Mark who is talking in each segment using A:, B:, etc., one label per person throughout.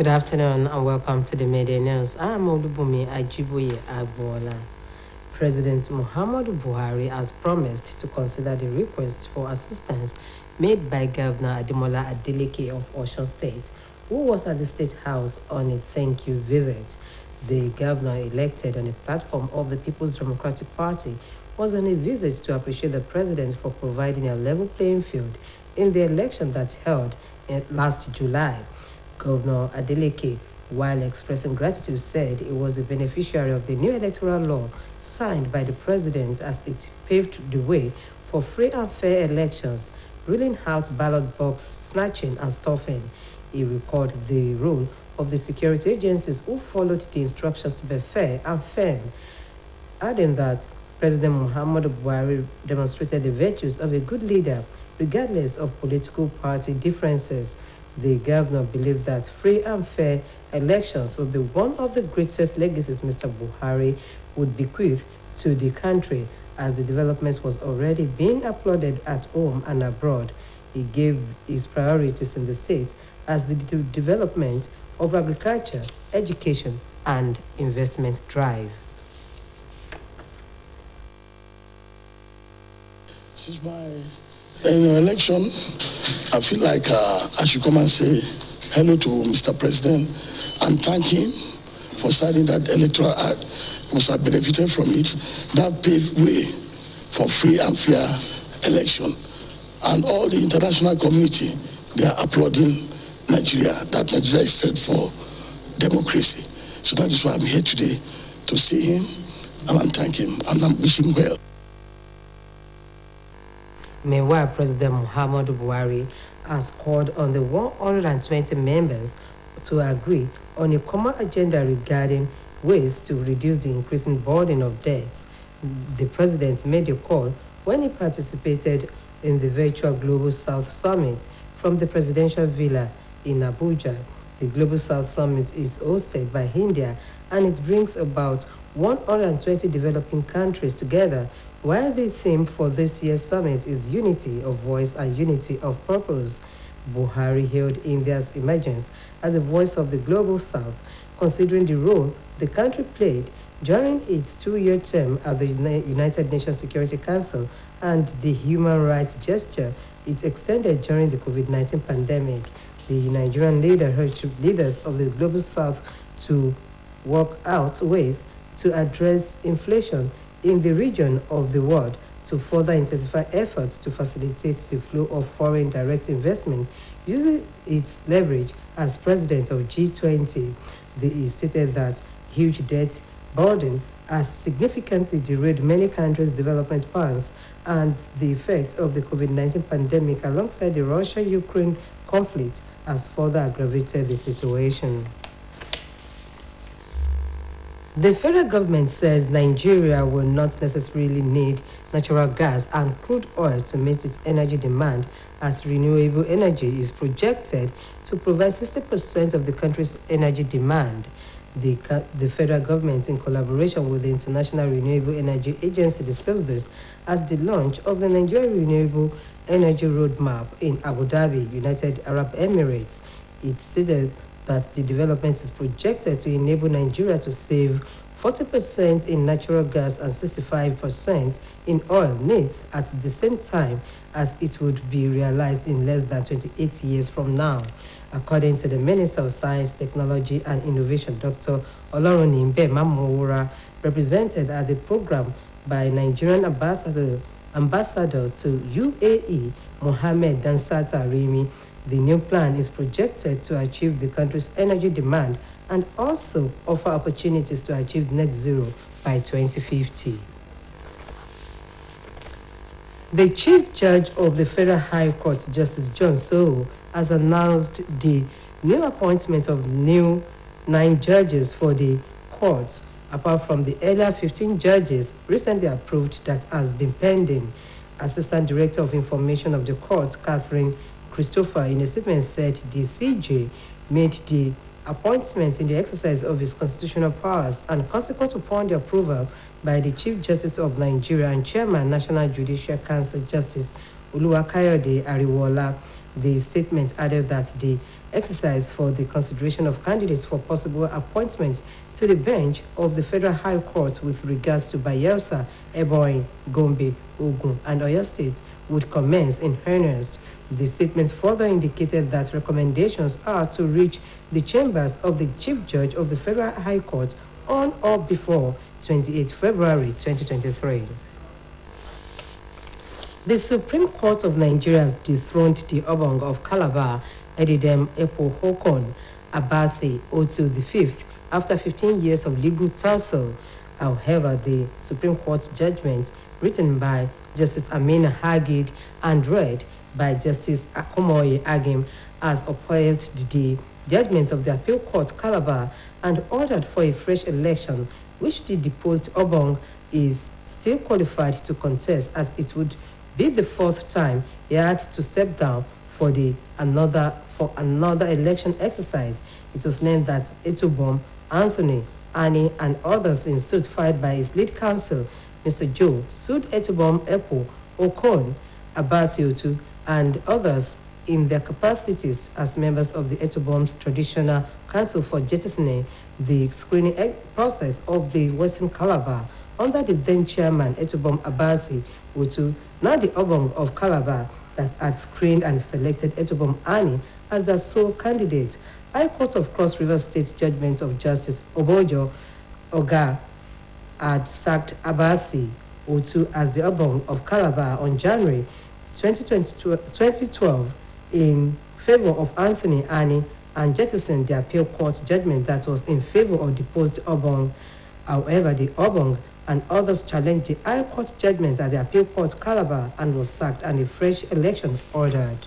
A: Good afternoon and welcome to the Media News. I am Olubumi Ajiboye Agbola. President Muhammadu Buhari has promised to consider the request for assistance made by Governor Ademola Adeleke of Osun State, who was at the State House on a thank you visit. The governor, elected on a platform of the People's Democratic Party, was on a visit to appreciate the president for providing a level playing field in the election that held last July. Governor Adeleke, while expressing gratitude, said he was a beneficiary of the new electoral law signed by the president as it paved the way for free and fair elections, ruling out ballot box snatching and stuffing. He recalled the role of the security agencies who followed the instructions to be fair and firm, adding that President Muhammadu Buhari demonstrated the virtues of a good leader regardless of political party differences. The governor believed that free and fair elections would be one of the greatest legacies Mr. Buhari would bequeath to the country, as the developments was already being applauded at home and abroad. He gave his priorities in the state as the development of agriculture, education, and investment drive.
B: This is my election. I feel like I should come and say hello to Mr. President and thank him for signing that electoral act, because I benefited from it. That paved way for free and fair election. And all the international community, they are applauding Nigeria, that Nigeria is set for democracy. So that is why I'm here today, to see him and thank him, and I'm wishing him well.
A: Meanwhile, President Muhammadu Buhari has called on the 120 members to agree on a common agenda regarding ways to reduce the increasing burden of debts. The president made a call when he participated in the virtual Global South Summit from the presidential villa in Abuja. The Global South Summit is hosted by India, and it brings about 120 developing countries together, while the theme for this year's summit is unity of voice and unity of purpose. Buhari hailed India's emergence as a voice of the Global South, considering the role the country played during its 2-year term at the United Nations Security Council and the human rights gesture it extended during the COVID-19 pandemic. The Nigerian leader urged leaders of the Global South to work out ways to address inflation in the region of the world, to further intensify efforts to facilitate the flow of foreign direct investment using its leverage as president of G20. He stated that huge debt burden has significantly derailed many countries' development plans, and the effects of the COVID-19 pandemic alongside the Russia-Ukraine conflict has further aggravated the situation. The federal government says Nigeria will not necessarily need natural gas and crude oil to meet its energy demand, as renewable energy is projected to provide 60% of the country's energy demand. The federal government, in collaboration with the International Renewable Energy Agency, disclosed this as the launch of the Nigeria Renewable Energy Roadmap in Abu Dhabi, United Arab Emirates. It stated that the development is projected to enable Nigeria to save 40% in natural gas and 65% in oil needs at the same time as it would be realized in less than 28 years from now. According to the Minister of Science, Technology and Innovation, Dr. Olorunimbe Mamowura, represented at the program by Nigerian ambassador to UAE, Mohammed Dansata Rimi. The new plan is projected to achieve the country's energy demand and also offer opportunities to achieve net zero by 2050. The Chief Judge of the Federal High Court, Justice John Soho, has announced the new appointment of 9 judges for the courts, apart from the earlier 15 judges recently approved that has been pending. Assistant Director of Information of the court, Catherine Christopher, in a statement said the CJ made the appointment in the exercise of his constitutional powers and consequent upon the approval by the Chief Justice of Nigeria and Chairman, National Judicial Council, Justice Oluwakayode Ariwola. The statement added that the exercise for the consideration of candidates for possible appointment to the bench of the Federal High Court with regards to Bayelsa, Ebonyi, Gombe, Ogun, and Oyo State would commence in earnest. The statement further indicated that recommendations are to reach the chambers of the Chief Judge of the Federal High Court on or before 28 February 2023. The Supreme Court of Nigeria has dethroned the Obong of Calabar, Edidem Epo Hokon Abasi Otu V, after 15 years of legal tussle. However, the Supreme Court judgment, written by Justice Amina Hagid and read by Justice Akomoye Agim, has upheld the judgment of the Appeal Court Calabar and ordered for a fresh election, which the deposed Obong is still qualified to contest, as it would be the fourth time he had to step down for another election exercise. It was named that Etubom, Anthony, Annie, and others in suit filed by his lead counsel, Mr. Joe, sued Etubom Epo, Okon, Abasiotu, and others in their capacities as members of the Etubom's Traditional Council for jettisoning the screening process of the Western Calabar under the then chairman Etubom Abasi Otu, now the Obong of Calabar, that had screened and selected Etubom Ani as their sole candidate. High Court of Cross River State judgment of Justice Obojo Oga had sacked Abasi Otu as the Obong of Calabar on January 2012 in favor of Anthony Ani, and jettisoned the appeal court judgment that was in favor of deposed Obong. However, the Obong and others challenged the High Court judgment at the Appeal Court Calabar and was sacked and a fresh election ordered.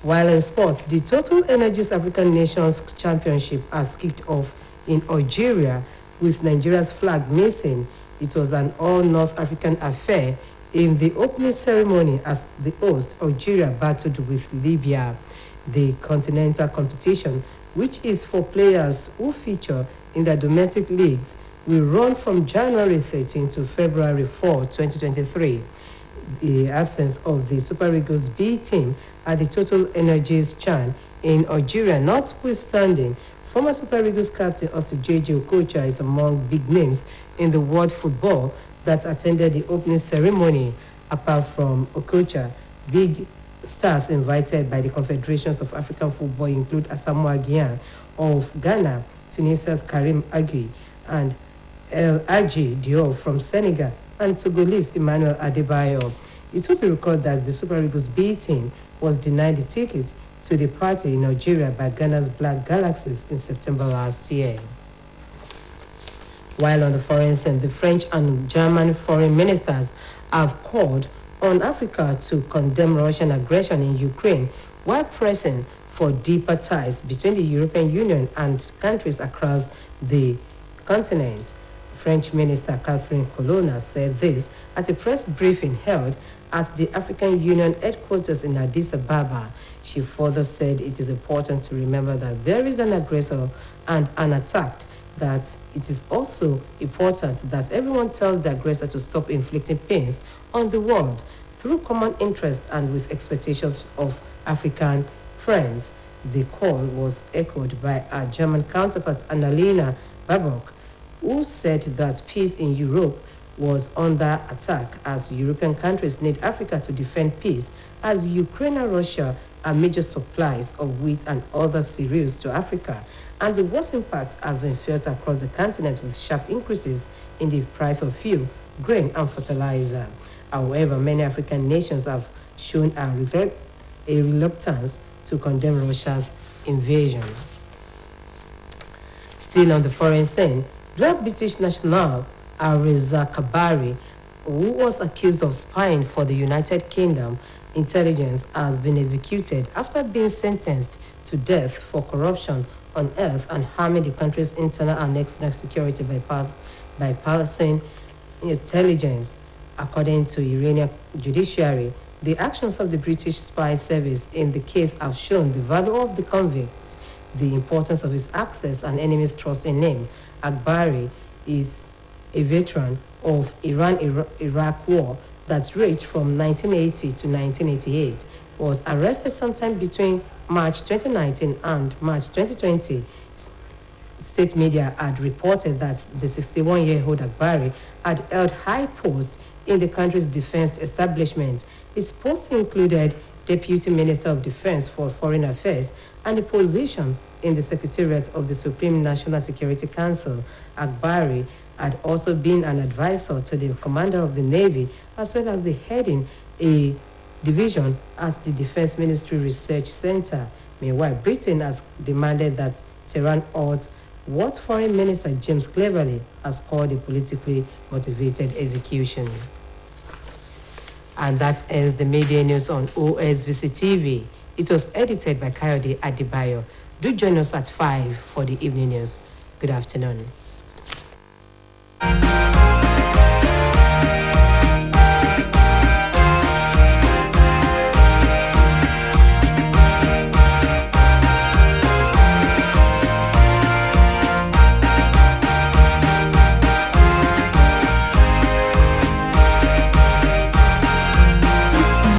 A: While in sports, the Total Energies African Nations Championship has kicked off in Algeria with Nigeria's flag missing. It was an all-North African affair in the opening ceremony as the host, Algeria, battled with Libya. The continental competition, which is for players who feature in the domestic leagues, will run from January 13 to February 4, 2023. The absence of the Super Eagles B team at the Total Energies Chan in Algeria notwithstanding, former Super Eagles captain Osei Okocha is among big names in the world football that attended the opening ceremony. Apart from Okocha, big stars invited by the Confederations of African Football include Asamoah Gyan of Ghana, Tunisia's Karim Agui, and El Hadji Diop from Senegal, and Togolese Emmanuel Adebayo. It will be recorded that the Super Eagles B team was denied the ticket to the party in Algeria by Ghana's Black Galaxies in September last year. While on the foreign scene, the French and German foreign ministers have called on Africa to condemn Russian aggression in Ukraine while pressing for deeper ties between the European Union and countries across the continent. French Minister Catherine Colonna said this at a press briefing held at the African Union headquarters in Addis Ababa. She further said it is important to remember that there is an aggressor and an attack, that it is also important that everyone tells the aggressor to stop inflicting pains on the world through common interest and with expectations of African friends. The call was echoed by our German counterpart Annalena Baerbock, who said that peace in Europe was under attack as European countries need Africa to defend peace, as Ukraine and Russia are major supplies of wheat and other cereals to Africa, and the worst impact has been felt across the continent with sharp increases in the price of fuel, grain, and fertilizer. However, many African nations have shown a reluctance to condemn Russia's invasion. Still on the foreign scene, Black British national Reza Kabari, who was accused of spying for the United Kingdom intelligence, has been executed after being sentenced to death for corruption on earth and harming the country's internal and external security by passing intelligence. According to Iranian judiciary, the actions of the British spy service in the case have shown the value of the convict, the importance of his access and enemies' trust in him. Akbari is a veteran of Iran-Iraq war that raged from 1980 to 1988. was arrested sometime between March 2019 and March 2020. State media had reported that the 61-year-old Agbari had held high posts in the country's defense establishment. His post included Deputy Minister of Defense for Foreign Affairs and a position in the Secretariat of the Supreme National Security Council. Agbari had also been an advisor to the Commander of the Navy, as well as the heading a division at the Defense Ministry Research Center. Meanwhile, Britain has demanded that Tehran halt what Foreign Minister James Cleverly has called a politically motivated execution. And that ends the media news on OSBC TV. It was edited by Kayode Adibayo. Do join us at 5 for the evening news. Good afternoon.